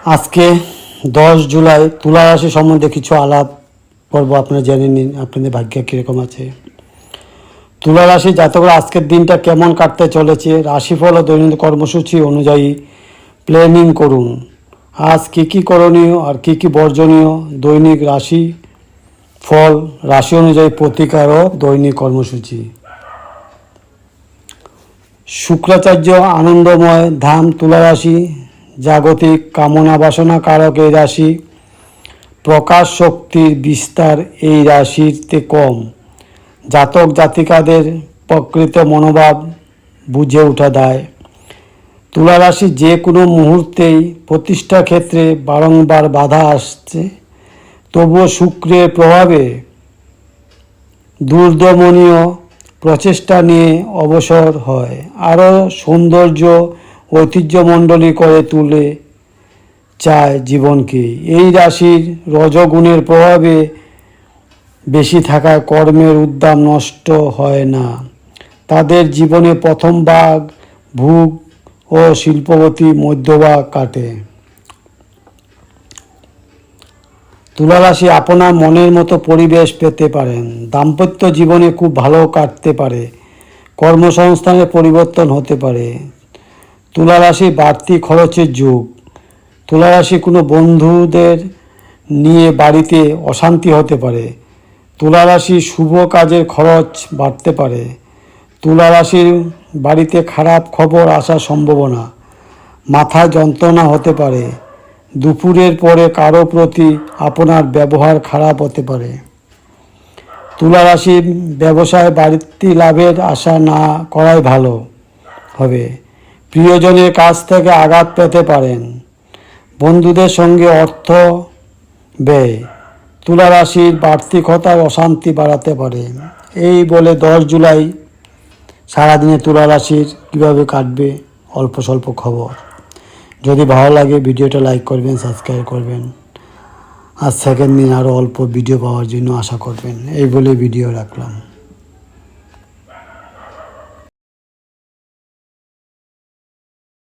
আজকে 10 জুলাই তুলা রাশি সম্বন্ধে কিছু আলাপ করবো। আপনারা জেনে নিন আপনাদের ভাগ্য কীরকম আছে। তুলা রাশি জাতকরা আজকের দিনটা কেমন কাটতে চলেছে, রাশিফল ও দৈনন্দিন কর্মসূচি অনুযায়ী প্ল্যানিং করুন। আজ কী করণীয় আর কী বর্জনীয়, দৈনিক রাশি ফল, রাশি অনুযায়ী প্রতিকার ও দৈনিক কর্মসূচি। শুক্রাচার্য আনন্দময় ধাম তুলা রাশি, জাগতিক কামনা বাসনা কারক এই রাশি, প্রকাশ শক্তির বিস্তার এই রাশিতে কম। জাতক জাতিকাদের প্রকৃত মনোভাব বুঝে ওঠা দায়। তুলা রাশি যে কোনো মুহূর্তেই প্রতিষ্ঠা ক্ষেত্রে বারংবার বাধা আসছে, তবুও শুক্রের প্রভাবে দূরদমনীয় প্রচেষ্টা নিয়ে অবসর হয়, আরও সৌন্দর্য ঐতিহ্যমণ্ডলী করে তুলে চায় জীবনকে। এই রাশির রজগুণের প্রভাবে বেশি থাকায় কর্মের উদ্যম নষ্ট হয় না। তাদের জীবনে প্রথম ভাগ ভোগ ও শিল্পবতী মধ্যভাগ কাটে। তুলা রাশি আপনার মনের মতো পরিবেশ পেতে পারেন। দাম্পত্য জীবনে খুব ভালো কাটতে পারে। কর্মসংস্থানে পরিবর্তন হতে পারে। তুলা রাশি বাড়তি খরচের যুগ। তুলা রাশি কোনো বন্ধুদের নিয়ে বাড়িতে অশান্তি হতে পারে। তুলা রাশি শুভ কাজের খরচ বাড়তে পারে। তুলা রাশির বাড়িতে খারাপ খবর আসার সম্ভাবনা। মাথায় যন্ত্রণা হতে পারে। দুপুরের পরে কারো প্রতি আপনার ব্যবহার খারাপ হতে পারে। তুলা রাশির ব্যবসায় বাড়তি লাভের আশা না করাই ভালো হবে। প্রিয়জনের কাছ থেকে আঘাত পেতে পারেন। বন্ধুদের সঙ্গে অর্থ ব্যয় তুলা রাশির বাড়তি কথা অশান্তি বাড়াতে পারে। এই বলে 10 জুলাই সারাদিনে তুলা রাশির কীভাবে কাটবে অল্প স্বল্প খবর। যদি ভালো লাগে ভিডিওটা লাইক করবেন, সাবস্ক্রাইব করবেন, আর সেকেন্ড দিন আরও অল্প ভিডিও পাওয়ার জন্য আশা করবেন। এই বলে ভিডিও রাখলাম।